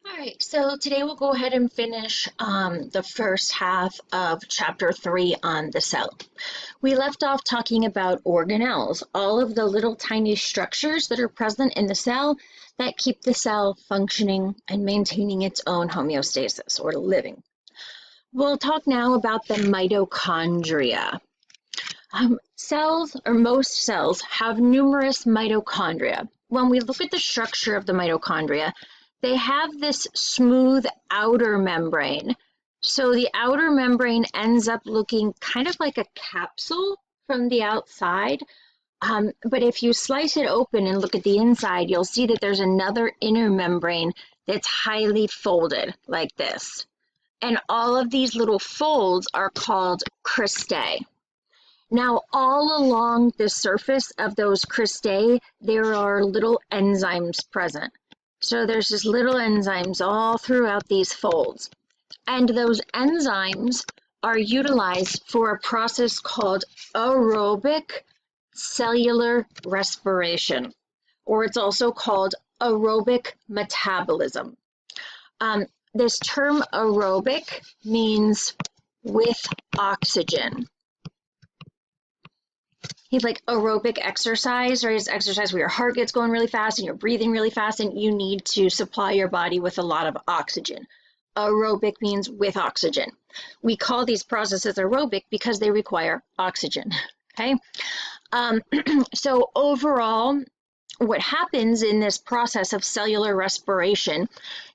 All right, so today we'll go ahead and finish the first half of chapter 3 on the cell. We left off talking about organelles, all of the little tiny structures that are present in the cell that keep the cell functioning and maintaining its own homeostasis or living. We'll talk now about the mitochondria. Cells, or most cells, have numerous mitochondria. When we look at the structure of the mitochondria, they have this smooth outer membrane. So the outer membrane ends up looking kind of like a capsule from the outside. But if you slice it open and look at the inside, you'll see that there's another inner membrane that's highly folded like this. And all of these little folds are called cristae. Now, all along the surface of those cristae, there are little enzymes present. So there's just little enzymes all throughout these folds. And those enzymes are utilized for a process called aerobic cellular respiration, or it's also called aerobic metabolism. This term aerobic means with oxygen. Like aerobic exercise, right? It's exercise where your heart gets going really fast and you're breathing really fast and you need to supply your body with a lot of oxygen. Aerobic means with oxygen. We call these processes aerobic because they require oxygen, okay? So overall, what happens in this process of cellular respiration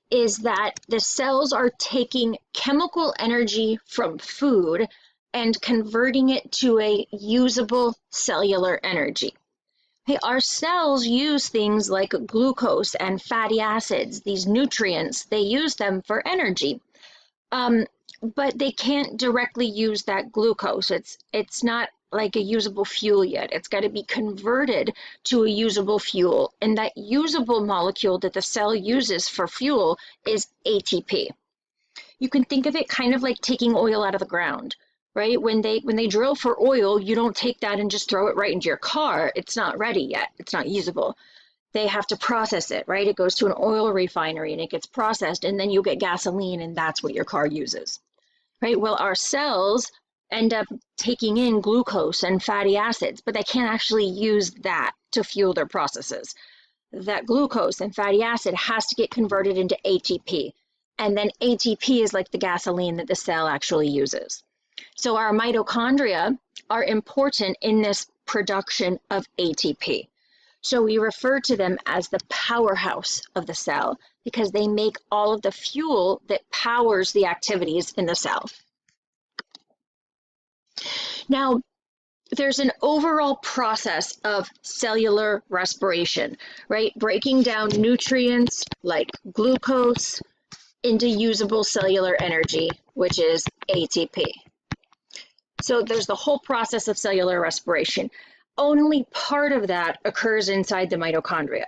is that the cells are taking chemical energy from food and converting it to a usable cellular energy. Hey, our cells use things like glucose and fatty acids, these nutrients, they use them for energy. But they can't directly use that glucose. It's not like a usable fuel yet. It's got to be converted to a usable fuel. And that usable molecule that the cell uses for fuel is ATP. You can think of it kind of like taking oil out of the ground. Right? When they drill for oil, you don't take that and just throw it right into your car. It's not ready yet. It's not usable. They have to process it, right? It goes to an oil refinery and it gets processed, and then you get gasoline, and that's what your car uses, right? Well, our cells end up taking in glucose and fatty acids, but they can't actually use that to fuel their processes. That glucose and fatty acid has to get converted into ATP, and then ATP is like the gasoline that the cell actually uses. So our mitochondria are important in this production of ATP. So we refer to them as the powerhouse of the cell because they make all of the fuel that powers the activities in the cell. Now, there's an overall process of cellular respiration, right? Breaking down nutrients like glucose into usable cellular energy, which is ATP. So there's the whole process of cellular respiration. Only part of that occurs inside the mitochondria,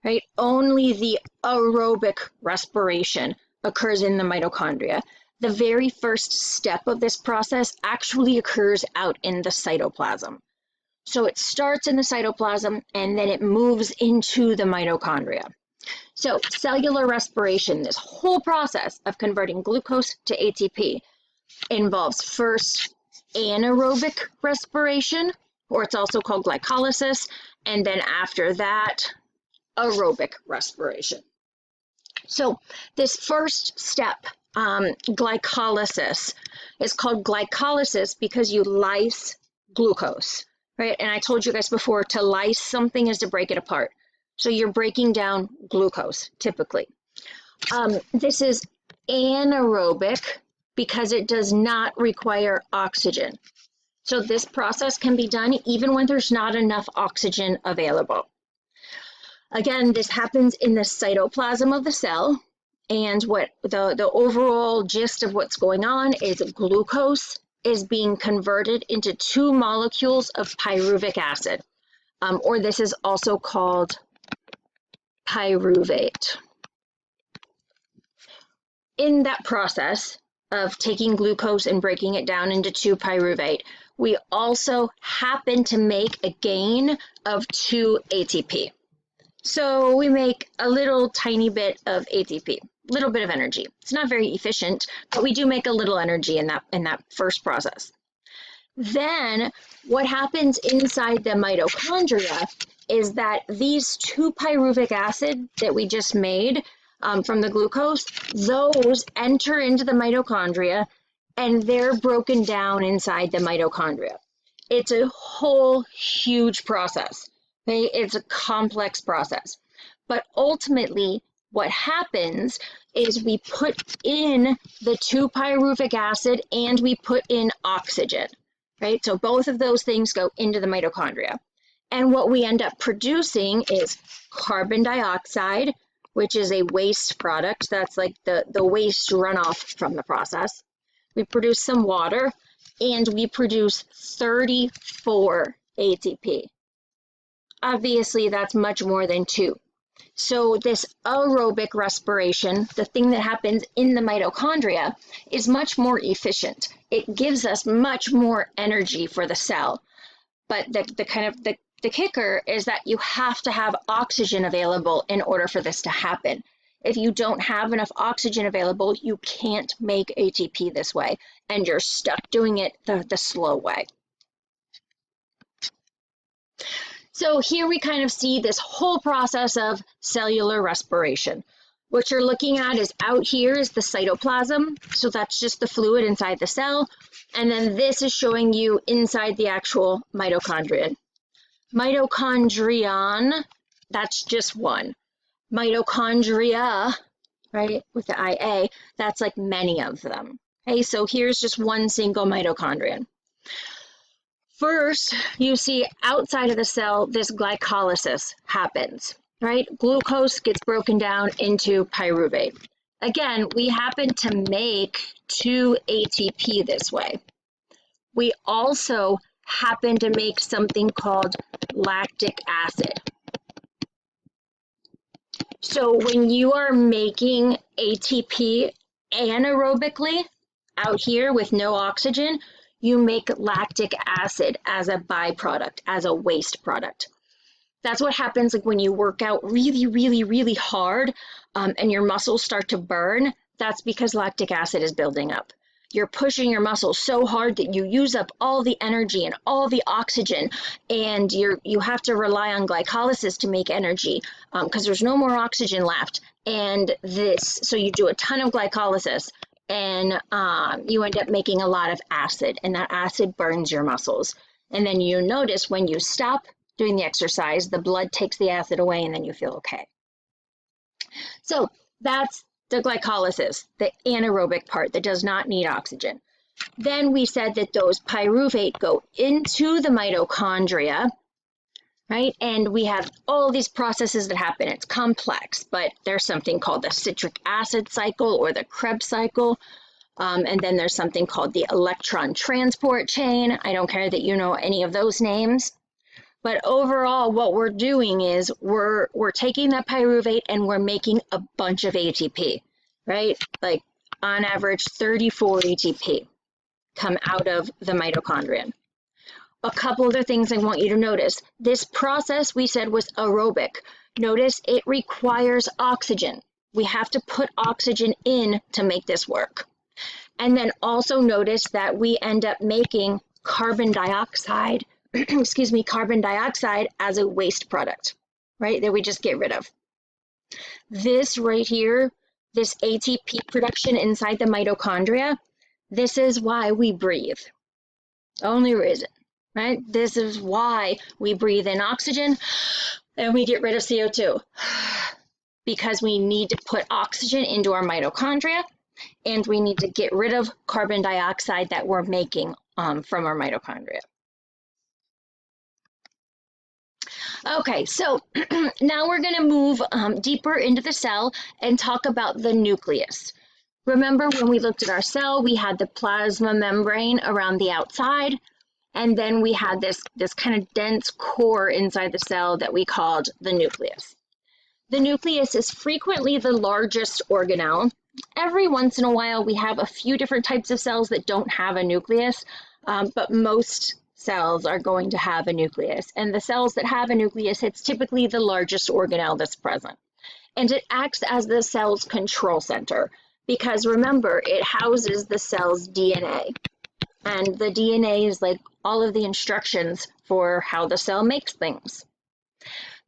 right? Only the aerobic respiration occurs in the mitochondria. The very first step of this process actually occurs out in the cytoplasm. So it starts in the cytoplasm and then it moves into the mitochondria. So cellular respiration, this whole process of converting glucose to ATP, involves first anaerobic respiration, or it's also called glycolysis, and then after that, aerobic respiration. So this first step, glycolysis, is called glycolysis because you lyse glucose, right? And I told you guys before, to lyse something is to break it apart. So you're breaking down glucose, typically. This is anaerobic because it does not require oxygen. So this process can be done even when there's not enough oxygen available. Again, this happens in the cytoplasm of the cell, and what the overall gist of what's going on is glucose is being converted into 2 molecules of pyruvic acid, or this is also called pyruvate. In that process of taking glucose and breaking it down into 2-pyruvate, we also happen to make a gain of 2 ATP. So we make a little tiny bit of ATP. little bit of energy. It's not very efficient, but we do make a little energy in that first process. Then what happens inside the mitochondria is that these 2-pyruvic acid that we just made from the glucose, those enter into the mitochondria and they're broken down inside the mitochondria. It's a whole huge process. Okay? It's a complex process. But ultimately, what happens is we put in the 2-pyruvic acid and we put in oxygen, right? So both of those things go into the mitochondria. And what we end up producing is carbon dioxide, which is a waste product. That's like the waste runoff from the process. We produce some water, and we produce 34 ATP. Obviously, that's much more than 2. So this aerobic respiration, the thing that happens in the mitochondria, is much more efficient. It gives us much more energy for the cell. But the kicker is that you have to have oxygen available in order for this to happen. If you don't have enough oxygen available, you can't make ATP this way, and you're stuck doing it the slow way. So here we kind of see this whole process of cellular respiration. What you're looking at is out here is the cytoplasm. So that's just the fluid inside the cell. And then this is showing you inside the actual mitochondrion. Mitochondrion, that's just one. Mitochondria, right, with the IA, that's like many of them. Okay, so here's just one single mitochondrion. First, you see outside of the cell, this glycolysis happens, right? Glucose gets broken down into pyruvate. Again, we happen to make 2 ATP this way. We also happen to make something called lactic acid. So when you are making ATP anaerobically out here with no oxygen, you make lactic acid as a byproduct, as a waste product. That's what happens like when you work out really, really, really hard and your muscles start to burn. That's because lactic acid is building up. You're pushing your muscles so hard that you use up all the energy and all the oxygen, and you have to rely on glycolysis to make energy because there's no more oxygen left. And so you do a ton of glycolysis, and you end up making a lot of acid, and that acid burns your muscles. And then you notice when you stop doing the exercise, the blood takes the acid away, and then you feel okay. So that's the glycolysis, the anaerobic part that does not need oxygen. Then we said that those pyruvate go into the mitochondria, right? And we have all these processes that happen. It's complex, but there's something called the citric acid cycle or the Krebs cycle. And then there's something called the electron transport chain. I don't care that you know any of those names. But overall, what we're doing is we're taking that pyruvate and we're making a bunch of ATP, right? Like on average, 34 ATP come out of the mitochondrion. A couple other things I want you to notice. This process we said was aerobic. Notice it requires oxygen. We have to put oxygen in to make this work. And then also notice that we end up making carbon dioxide, carbon dioxide as a waste product, right? That we just get rid of. This right here, this ATP production inside the mitochondria, this is why we breathe. Only reason, right? This is why we breathe in oxygen and we get rid of CO2. Because we need to put oxygen into our mitochondria and we need to get rid of carbon dioxide that we're making from our mitochondria. Okay, so now we're going to move deeper into the cell and talk about the nucleus. Remember when we looked at our cell, we had the plasma membrane around the outside, and then we had this kind of dense core inside the cell that we called the nucleus. The nucleus is frequently the largest organelle. Every once in a while, we have a few different types of cells that don't have a nucleus, but most cells are going to have a nucleus. And the cells that have a nucleus, it's typically the largest organelle that's present. and it acts as the cell's control center because remember, it houses the cell's DNA. And the DNA is like all of the instructions for how the cell makes things.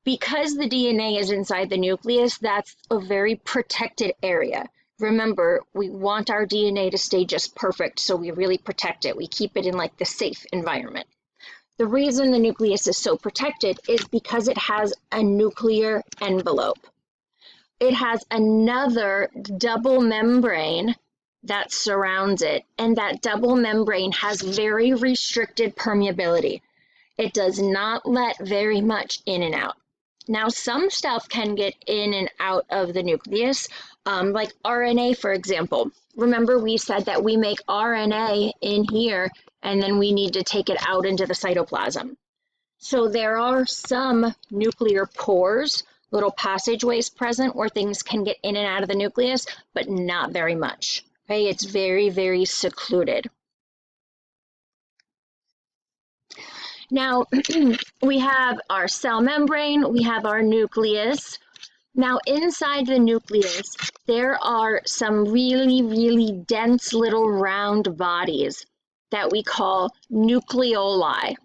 Because the DNA is inside the nucleus, that's a very protected area. Remember, we want our DNA to stay just perfect, so we really protect it. We keep it in like the safe environment. The reason the nucleus is so protected is because it has a nuclear envelope. It has another double membrane that surrounds it, and that double membrane has very restricted permeability. It does not let very much in and out. Now, some stuff can get in and out of the nucleus, like RNA, for example. Remember, we said that we make RNA in here, and then we need to take it out into the cytoplasm. So there are some nuclear pores, little passageways present where things can get in and out of the nucleus, but not very much. Okay? It's very, very secluded. Now, we have our cell membrane, we have our nucleus. Now, inside the nucleus, there are some really, really dense little round bodies that we call nucleoli.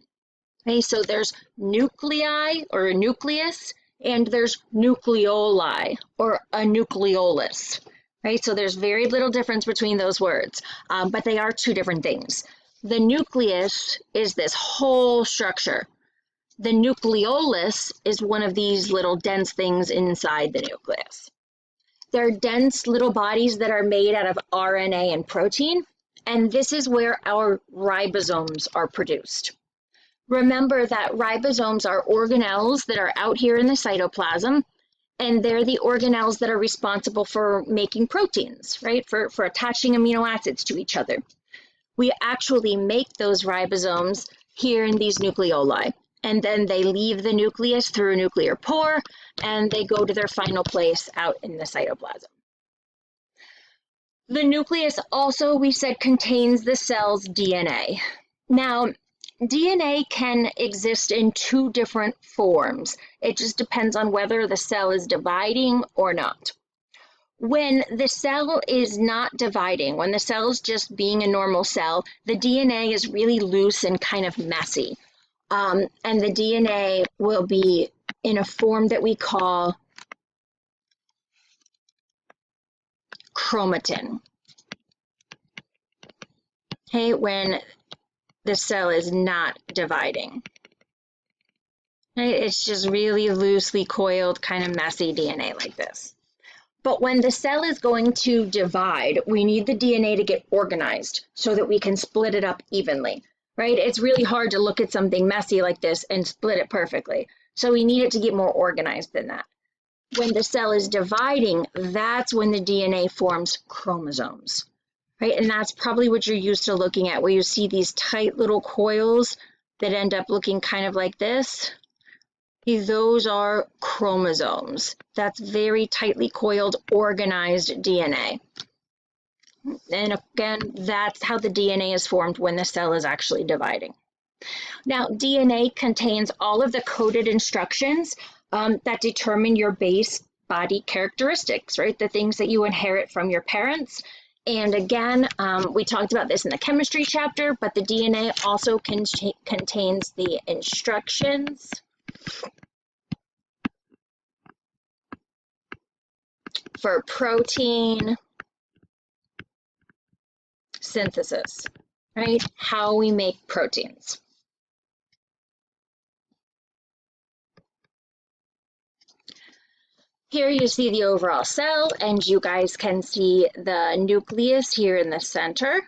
Okay, so there's nuclei or a nucleus, and there's nucleoli or a nucleolus. Right, so there's very little difference between those words, but they are two different things. The nucleus is this whole structure. The nucleolus is one of these little dense things inside the nucleus. They're dense little bodies that are made out of RNA and protein, and this is where our ribosomes are produced. Remember that ribosomes are organelles that are out here in the cytoplasm, and they're the organelles that are responsible for making proteins, right? For attaching amino acids to each other. We actually make those ribosomes here in these nucleoli, and then they leave the nucleus through a nuclear pore, and they go to their final place out in the cytoplasm. The nucleus also, we said, contains the cell's DNA. Now, DNA can exist in two different forms. It just depends on whether the cell is dividing or not. When the cell is not dividing, when the cell is just being a normal cell, the DNA is really loose and kind of messy. And the DNA will be in a form that we call chromatin. Okay, when the cell is not dividing. It's just really loosely coiled, kind of messy DNA like this. But when the cell is going to divide, we need the DNA to get organized so that we can split it up evenly, right? It's really hard to look at something messy like this and split it perfectly. So we need it to get more organized than that. When the cell is dividing, that's when the DNA forms chromosomes, right? And that's probably what you're used to looking at, where you see these tight little coils that end up looking kind of like this. Those are chromosomes. That's very tightly coiled, organized DNA. And again, that's how the DNA is formed when the cell is actually dividing. Now, DNA contains all of the coded instructions that determine your base body characteristics, right? The things that you inherit from your parents. And again, we talked about this in the chemistry chapter, but the DNA also contains the instructions for protein synthesis, right? How we make proteins. Here you see the overall cell, and you guys can see the nucleus here in the center.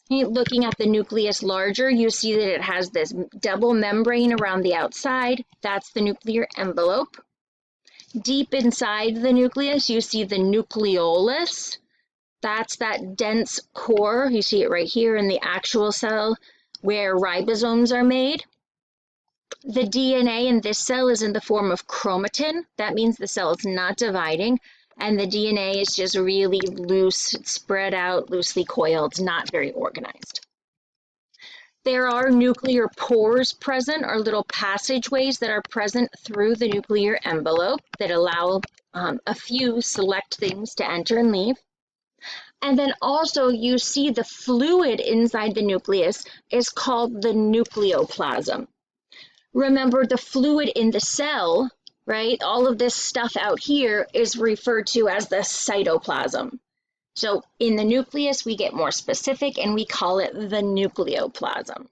Looking at the nucleus larger, you see that it has this double membrane around the outside. That's the nuclear envelope. Deep inside the nucleus, you see the nucleolus. That's that dense core. You see it right here in the actual cell where ribosomes are made. The DNA in this cell is in the form of chromatin. That means the cell is not dividing, and the DNA is just really loose, spread out, loosely coiled, not very organized. There are nuclear pores present, or little passageways that are present through the nuclear envelope that allow a few select things to enter and leave. And then also you see the fluid inside the nucleus is called the nucleoplasm. Remember, the fluid in the cell, right? All of this stuff out here is referred to as the cytoplasm. So in the nucleus, we get more specific and we call it the nucleoplasm.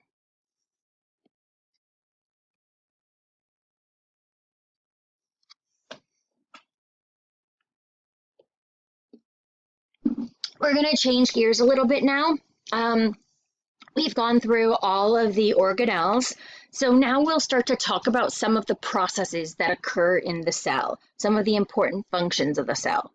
We're going to change gears a little bit now. We've gone through all of the organelles. So now we'll start to talk about some of the processes that occur in the cell, some of the important functions of the cell.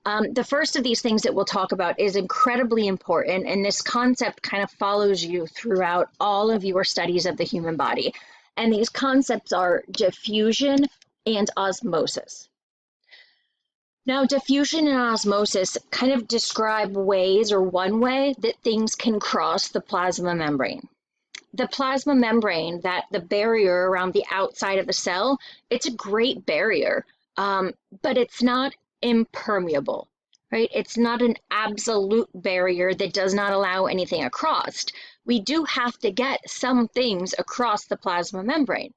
The first of these things that we'll talk about is incredibly important, and this concept kind of follows you throughout all of your studies of the human body. And these concepts are diffusion and osmosis. Now, diffusion and osmosis kind of describe ways, or one way, that things can cross the plasma membrane. The plasma membrane, that the barrier around the outside of the cell, it's a great barrier, but it's not impermeable, right? It's not an absolute barrier that does not allow anything across. We do have to get some things across the plasma membrane.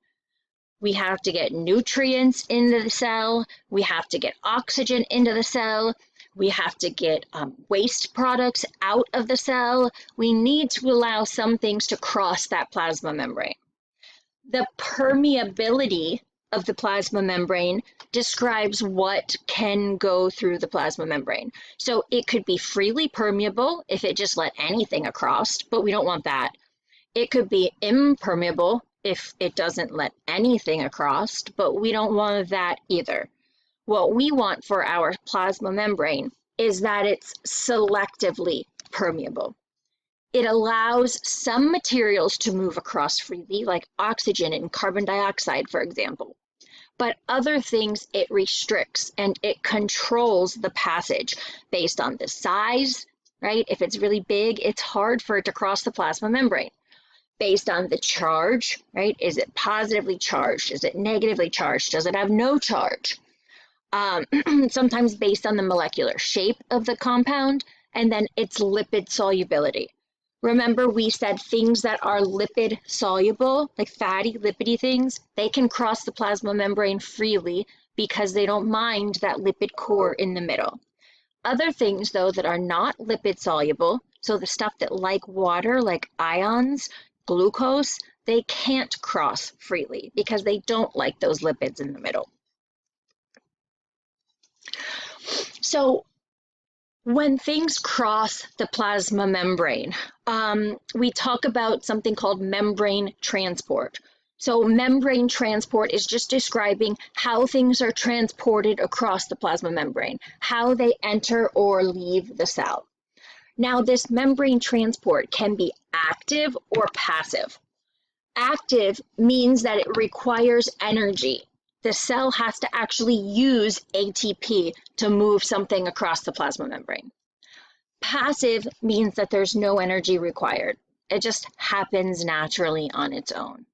We have to get nutrients into the cell. We have to get oxygen into the cell. We have to get waste products out of the cell. We need to allow some things to cross that plasma membrane. The permeability of the plasma membrane describes what can go through the plasma membrane. So it could be freely permeable if it just let anything across, but we don't want that. It could be impermeable if it doesn't let anything across, but we don't want that either. What we want for our plasma membrane is that it's selectively permeable. It allows some materials to move across freely, like oxygen and carbon dioxide, for example. But other things it restricts, and it controls the passage based on the size, right? If it's really big, it's hard for it to cross the plasma membrane. Based on the charge, right? Is it positively charged? Is it negatively charged? Does it have no charge? Sometimes based on the molecular shape of the compound, and then its lipid solubility. Remember, we said things that are lipid soluble, like fatty, lipidy things, they can cross the plasma membrane freely because they don't mind that lipid core in the middle. Other things, though, that are not lipid soluble, so the stuff that like water, like ions, glucose, they can't cross freely because they don't like those lipids in the middle. So when things cross the plasma membrane, we talk about something called membrane transport. So membrane transport is just describing how things are transported across the plasma membrane, how they enter or leave the cell. Now, this membrane transport can be active or passive. Active means that it requires energy. The cell has to actually use ATP to move something across the plasma membrane. Passive means that there's no energy required. It just happens naturally on its own.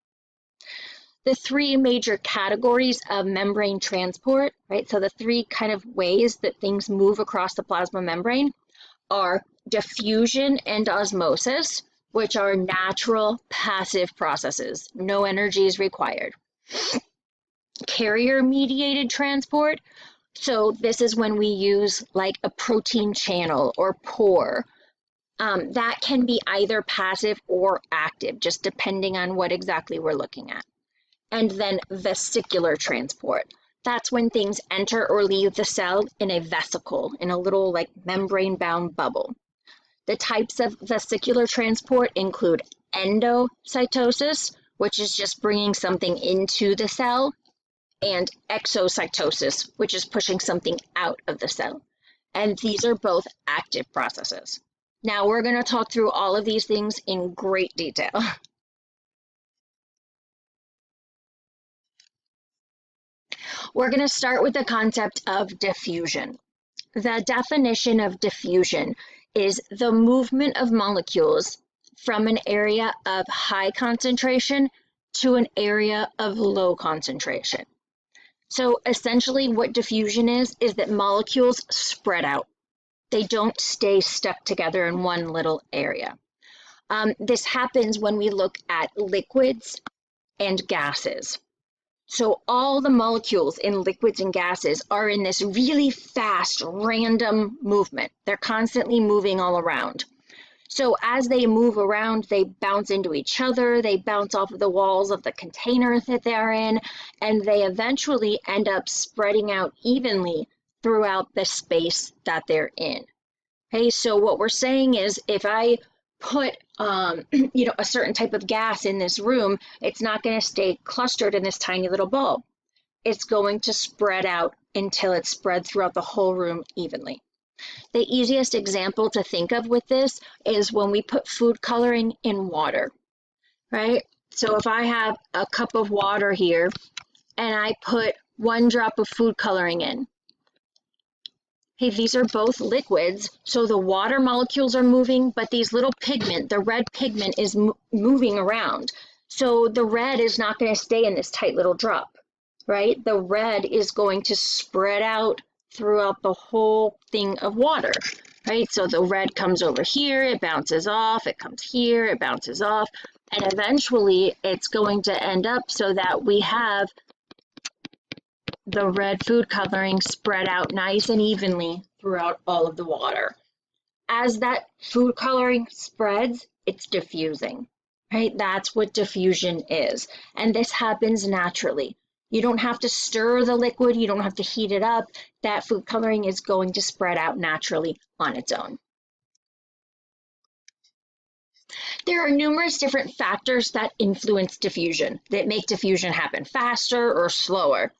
The three major categories of membrane transport, right? So the three kind of ways that things move across the plasma membrane are diffusion and osmosis, which are natural passive processes. No energy is required. Carrier-mediated transport, so this is when we use like a protein channel or pore. That can be either passive or active, just depending on what exactly we're looking at. And then vesicular transport. That's when things enter or leave the cell in a vesicle, in a little like membrane-bound bubble. The types of vesicular transport include endocytosis, which is just bringing something into the cell, and exocytosis, which is pushing something out of the cell. And these are both active processes. Now we're going to talk through all of these things in great detail. We're going to start with the concept of diffusion. The definition of diffusion is the movement of molecules from an area of high concentration to an area of low concentration. So essentially what diffusion is that molecules spread out. They don't stay stuck together in one little area. This happens when we look at liquids and gases. So all the molecules in liquids and gases are in this really fast, random movement. They're constantly moving all around. So as they move around, they bounce into each other, they bounce off of the walls of the container that they're in, and they eventually end up spreading out evenly throughout the space that they're in. Okay, so what we're saying is if I put a certain type of gas in this room, it's not going to stay clustered in this tiny little ball. It's going to spread out until it's spread throughout the whole room evenly. The easiest example to think of with this is when we put food coloring in water, right? So if I have a cup of water here and I put 1 drop of food coloring in, hey, these are both liquids, so the water molecules are moving, but these little pigment, the red pigment is moving around. So the red is not going to stay in this tight little drop, right? The red is going to spread out throughout the whole thing of water, right? So the red comes over here, it bounces off, it comes here, it bounces off, and eventually it's going to end up so that we have the red food coloring spread out nice and evenly throughout all of the water. As that food coloring spreads, it's diffusing, right? That's what diffusion is. And this happens naturally. You don't have to stir the liquid, you don't have to heat it up. That food coloring is going to spread out naturally on its own. There are numerous different factors that influence diffusion, that make diffusion happen faster or slower.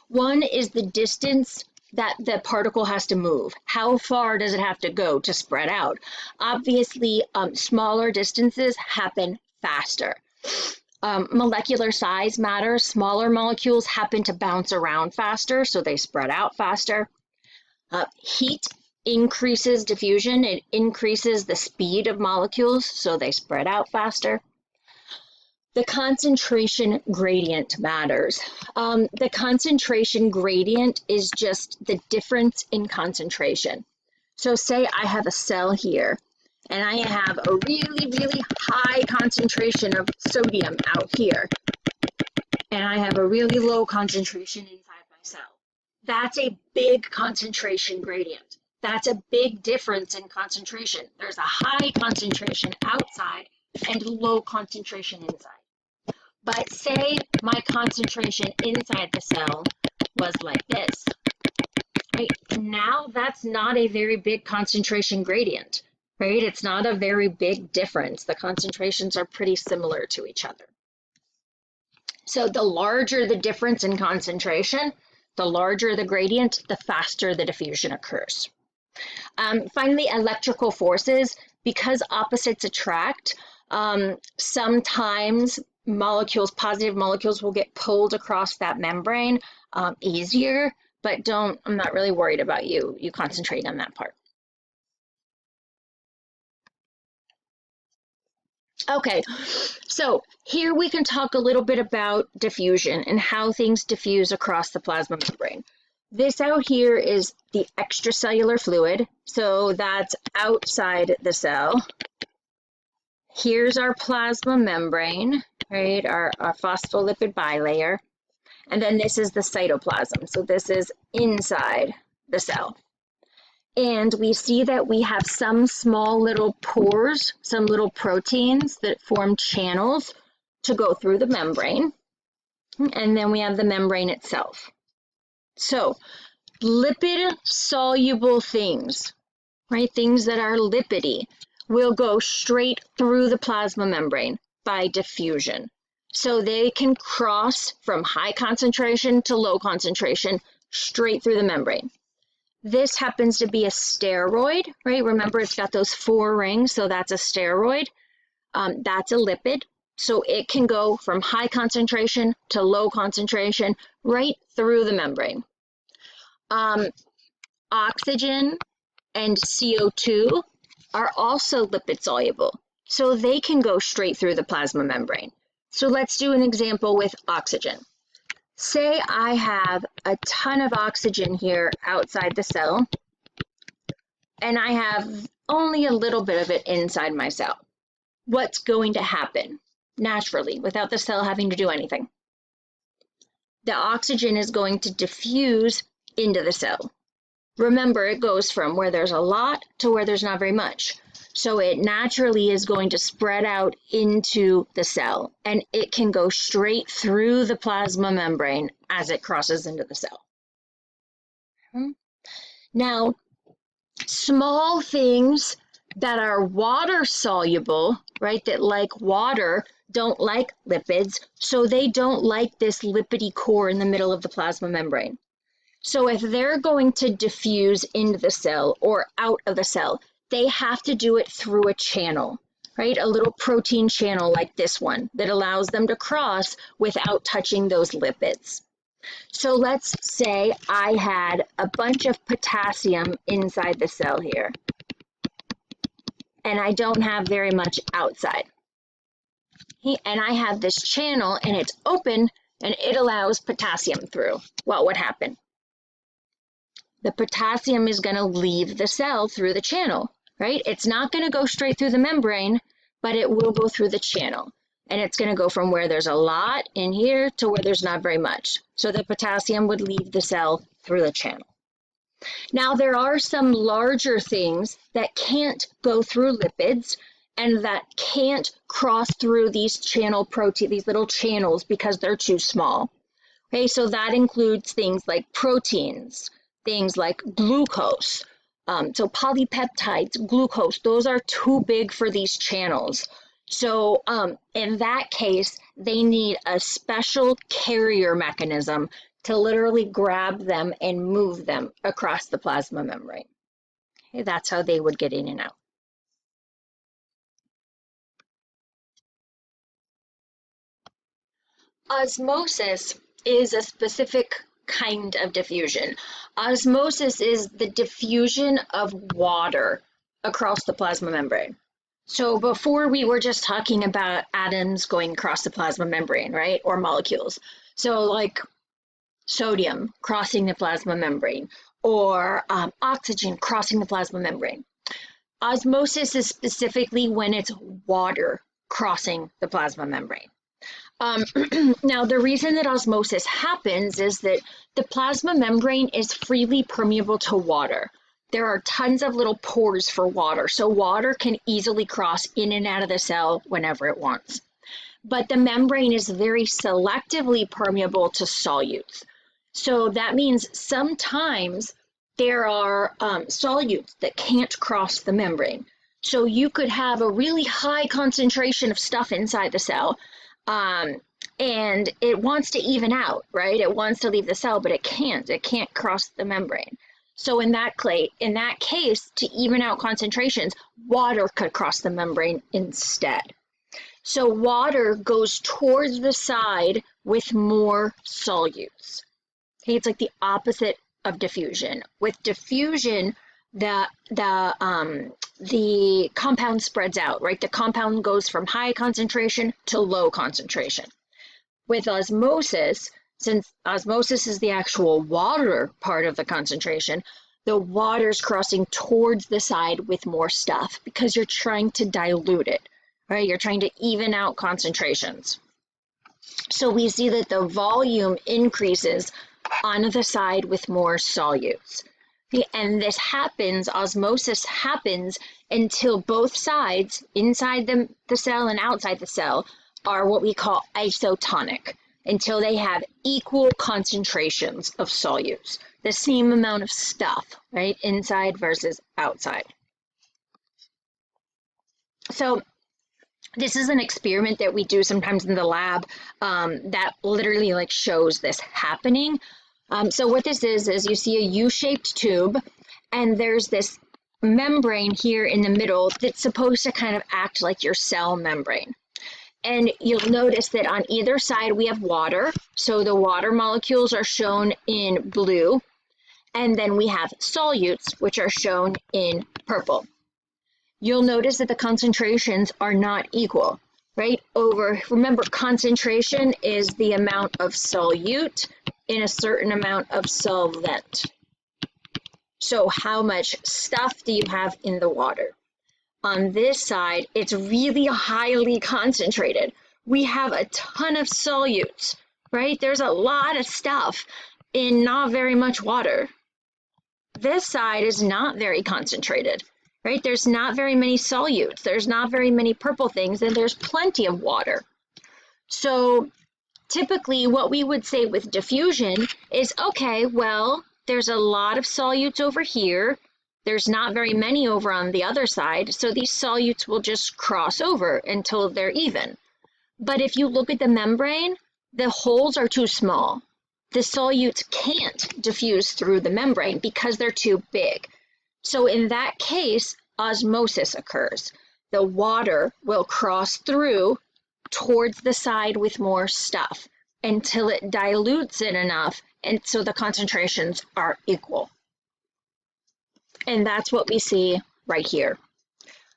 One is the distance that the particle has to move. How far does it have to go to spread out? Obviously, smaller distances happen faster. Molecular size matters. Smaller molecules happen to bounce around faster, so they spread out faster. Heat increases diffusion. It increases the speed of molecules, so they spread out faster. The concentration gradient matters. The concentration gradient is just the difference in concentration. So say I have a cell here, and I have a really, really high concentration of sodium out here, and I have a really low concentration inside my cell. That's a big concentration gradient. That's a big difference in concentration. There's a high concentration outside and low concentration inside. But say my concentration inside the cell was like this, right? Now that's not a very big concentration gradient, right? It's not a very big difference. The concentrations are pretty similar to each other. So the larger the difference in concentration, the larger the gradient, the faster the diffusion occurs. Finally, electrical forces, because opposites attract, sometimes positive molecules will get pulled across that membrane easier, but I'm not really worried about you concentrate on that part. Okay, so here we can talk a little bit about diffusion and how things diffuse across the plasma membrane. This out here is the extracellular fluid, so that's outside the cell. Here's our plasma membrane, right, our phospholipid bilayer, and then this is the cytoplasm, so this is inside the cell. And we see that we have some small little pores, some little proteins that form channels to go through the membrane, and then we have the membrane itself. So lipid-soluble things, right, things that are lipidy, will go straight through the plasma membrane by diffusion. So they can cross from high concentration to low concentration straight through the membrane. This happens to be a steroid, right? Remember, it's got those 4 rings, so that's a steroid. That's a lipid. So it can go from high concentration to low concentration right through the membrane. Oxygen and CO2 are also lipid soluble. so they can go straight through the plasma membrane. So let's do an example with oxygen. Say I have a ton of oxygen here outside the cell, and I have only a little bit of it inside my cell. What's going to happen naturally without the cell having to do anything? The oxygen is going to diffuse into the cell. Remember, it goes from where there's a lot to where there's not very much. So it naturally is going to spread out into the cell, and it can go straight through the plasma membrane as it crosses into the cell. Now, small things that are water soluble, right, that like water, don't like lipids, so they don't like this lipidy core in the middle of the plasma membrane. So if they're going to diffuse into the cell or out of the cell, they have to do it through a channel, right? A little protein channel like this one that allows them to cross without touching those lipids. So let's say I had a bunch of potassium inside the cell here, and I don't have very much outside. And I have this channel and it's open and it allows potassium through. What would happen? The potassium is going to leave the cell through the channel, right? It's not going to go straight through the membrane, but it will go through the channel. And it's going to go from where there's a lot in here to where there's not very much. So the potassium would leave the cell through the channel. Now, there are some larger things that can't go through lipids and that can't cross through these channel protein, these little channels, because they're too small. Okay, so that includes things like proteins, things like glucose. So polypeptides, glucose, those are too big for these channels. So in that case, they need a special carrier mechanism to literally grab them and move them across the plasma membrane. Okay, that's how they would get in and out. Osmosis is a specific kind of diffusion. Osmosis is the diffusion of water across the plasma membrane. So before we were just talking about atoms going across the plasma membrane, right? Or molecules. So like sodium crossing the plasma membrane or oxygen crossing the plasma membrane. Osmosis is specifically when it's water crossing the plasma membrane. Now, the reason that osmosis happens is that the plasma membrane is freely permeable to water. There are tons of little pores for water, so water can easily cross in and out of the cell whenever it wants. But the membrane is very selectively permeable to solutes. So that means sometimes there are solutes that can't cross the membrane. So you could have a really high concentration of stuff inside the cell, and it wants to even out, right? It wants to leave the cell, but it can't cross the membrane. So in that case, to even out concentrations, water could cross the membrane instead. So water goes towards the side with more solutes. Okay, it's like the opposite of diffusion. With diffusion, the compound spreads out, right? The compound goes from high concentration to low concentration. With osmosis, since osmosis is the actual water part of the concentration, the water's crossing towards the side with more stuff because you're trying to dilute it, right? You're trying to even out concentrations. So we see that the volume increases on the side with more solutes. And this happens, osmosis happens until both sides, inside the cell and outside the cell, are what we call isotonic, until they have equal concentrations of solutes, the same amount of stuff, right, inside versus outside. So this is an experiment that we do sometimes in the lab that literally like shows this happening. So what this is you see a U-shaped tube, and there's this membrane here in the middle that's supposed to kind of act like your cell membrane. And you'll notice that on either side we have water. So the water molecules are shown in blue. And then we have solutes, which are shown in purple. you'll notice that the concentrations are not equal, right? Remember, concentration is the amount of solute in a certain amount of solvent. So how much stuff do you have in the water? On this side, it's really highly concentrated. We have a ton of solutes, right? There's a lot of stuff in not very much water. This side is not very concentrated, right? There's not very many solutes. There's not very many purple things, and there's plenty of water. So typically what we would say with diffusion is, okay, well, there's a lot of solutes over here. There's not very many over on the other side, so these solutes will just cross over until they're even. But if you look at the membrane, the holes are too small. The solutes can't diffuse through the membrane because they're too big. So in that case, osmosis occurs. The water will cross through towards the side with more stuff until it dilutes it enough, and so the concentrations are equal. And that's what we see right here.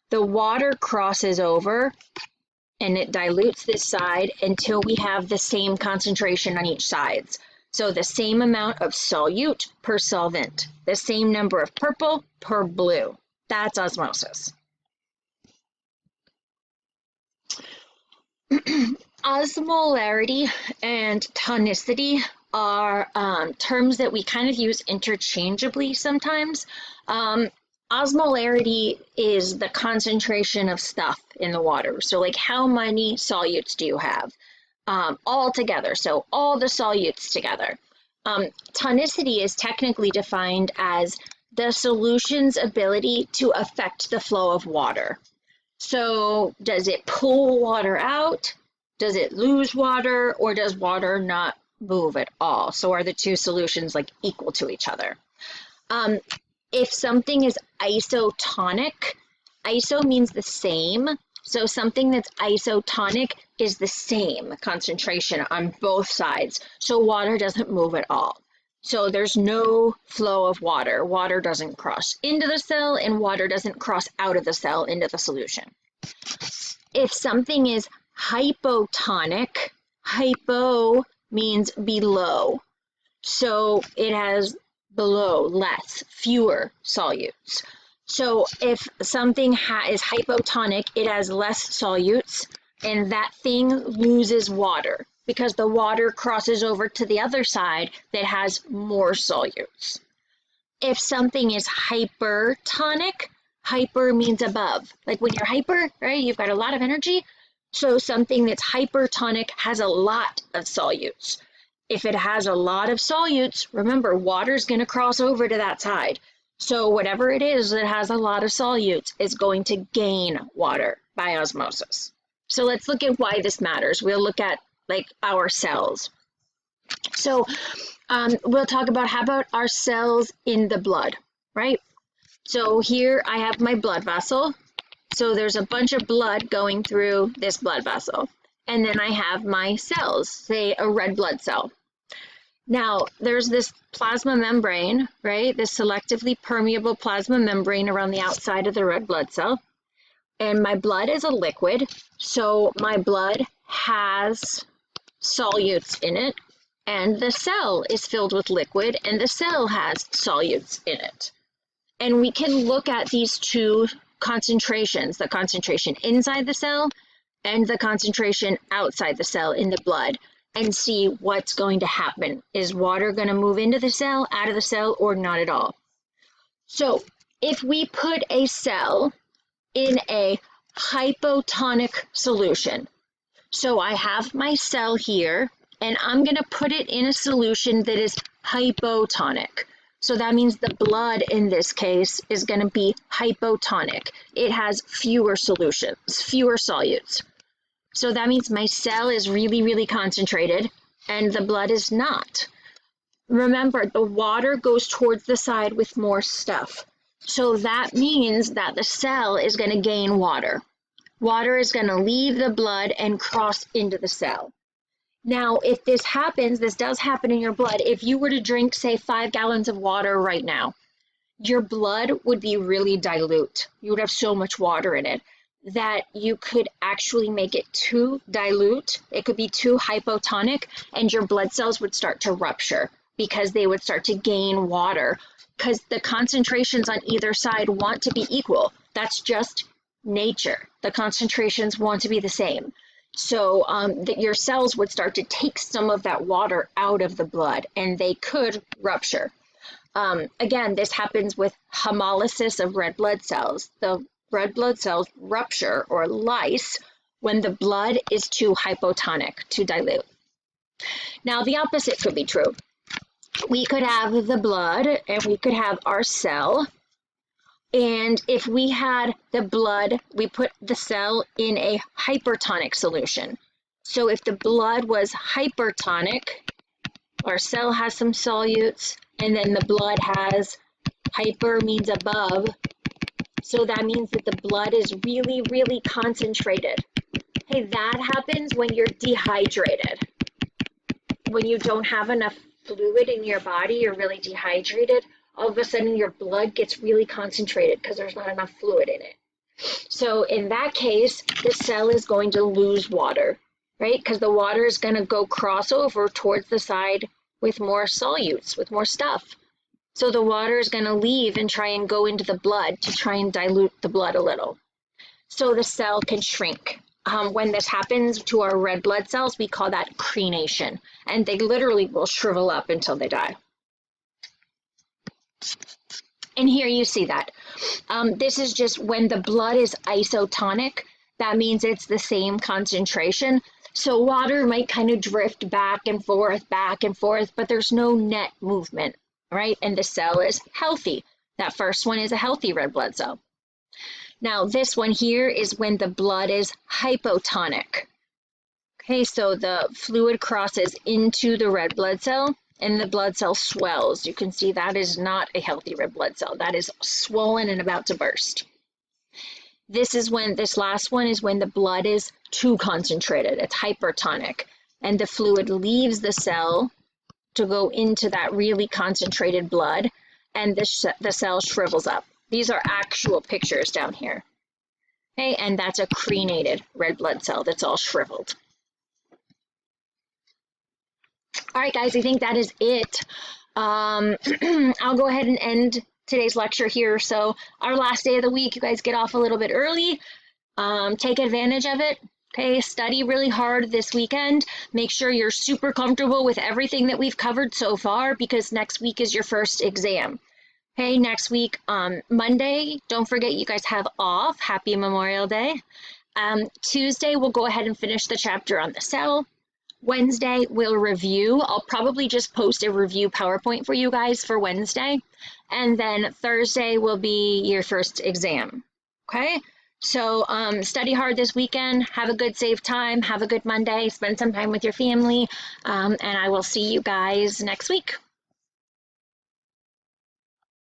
The water crosses over and it dilutes this side until we have the same concentration on each side. So the same amount of solute per solvent, the same number of purple per blue. That's osmosis. Osmolarity and tonicity are terms that we kind of use interchangeably sometimes. Osmolarity is the concentration of stuff in the water. So like how many solutes do you have all together? So all the solutes together. Tonicity is technically defined as the solution's ability to affect the flow of water. So does it pull water out? Does it lose water, or does water not move at all? So are the two solutions like equal to each other? If something is isotonic, iso means the same. So something that's isotonic is the same concentration on both sides. So water doesn't move at all. So there's no flow of water. Water doesn't cross into the cell, and water doesn't cross out of the cell into the solution. If something is hypotonic, hypo means below. So it has below, less, fewer solutes. So if something is hypotonic, it has less solutes, and that thing loses water because the water crosses over to the other side that has more solutes. If something is hypertonic, hyper means above. Like when you're hyper, right, you've got a lot of energy. So something that's hypertonic has a lot of solutes. If it has a lot of solutes, remember, water's going to cross over to that side. So whatever it is that has a lot of solutes is going to gain water by osmosis. So let's look at why this matters. We'll look at like our cells. So we'll talk about how about our cells in the blood, right? So here I have my blood vessel. So there's a bunch of blood going through this blood vessel. And then I have my cells, say a red blood cell. Now, there's this plasma membrane, right? This selectively permeable plasma membrane around the outside of the red blood cell. And my blood is a liquid, so my blood has solutes in it, and the cell is filled with liquid, and the cell has solutes in it. And we can look at these two concentrations, the concentration inside the cell and the concentration outside the cell in the blood, and see what's going to happen. Is water going to move into the cell, out of the cell, or not at all? So if we put a cell in a hypotonic solution, so I have my cell here, and I'm going to put it in a solution that is hypotonic. So that means the blood in this case is going to be hypotonic. It has fewer solutions, fewer solutes. So that means my cell is really, really concentrated and the blood is not. Remember, the water goes towards the side with more stuff. So that means that the cell is going to gain water. Water is going to leave the blood and cross into the cell. Now, if this happens, this does happen in your blood. If you were to drink, say, 5 gallons of water right now, your blood would be really dilute. You would have so much water in it that you could actually make it too dilute. It could be too hypotonic, and your blood cells would start to rupture because they would start to gain water, because the concentrations on either side want to be equal. That's just nature. The concentrations want to be the same. So that your cells would start to take some of that water out of the blood, and they could rupture. Again, this happens with hemolysis of red blood cells. The red blood cells rupture or lyse when the blood is too hypotonic, too dilute. Now, the opposite could be true. We could have the blood and we could have our cell. And if we had the blood, we put the cell in a hypertonic solution. So if the blood was hypertonic, our cell has some solutes, and then the blood has, hyper means above, so that means that the blood is really, really concentrated. Hey, that happens when you're dehydrated. When you don't have enough fluid in your body, you're really dehydrated, all of a sudden your blood gets really concentrated because there's not enough fluid in it. So in that case, the cell is going to lose water, right? Because the water is going to go cross over towards the side with more solutes, with more stuff. So the water is going to leave and try and go into the blood to try and dilute the blood a little. So the cell can shrink. When this happens to our red blood cells, we call that crenation, and they literally will shrivel up until they die. And here you see that. This is just when the blood is isotonic, that means it's the same concentration. So water might kind of drift back and forth, but there's no net movement, right? And the cell is healthy. That first one is a healthy red blood cell. Now, this one here is when the blood is hypotonic. Okay, so the fluid crosses into the red blood cell and the blood cell swells. You can see that is not a healthy red blood cell. That is swollen and about to burst. This last one is when the blood is too concentrated. It's hypertonic, and the fluid leaves the cell to go into that really concentrated blood, and the cell shrivels up. These are actual pictures down here. Okay, and that's a crenated red blood cell that's all shriveled. All right, guys, I think that is it. I'll go ahead and end today's lecture here. So our last day of the week, you guys get off a little bit early. Take advantage of it. Okay, study really hard this weekend. Make sure you're super comfortable with everything that we've covered so far, because next week is your first exam. Okay, next week, Monday, don't forget you guys have off. Happy Memorial Day. Tuesday, we'll go ahead and finish the chapter on the cell. Wednesday, we'll review. I'll probably just post a review PowerPoint for you guys for Wednesday. And then Thursday will be your first exam. Okay, so study hard this weekend. Have a good, safe time. Have a good Monday. Spend some time with your family. And I will see you guys next week.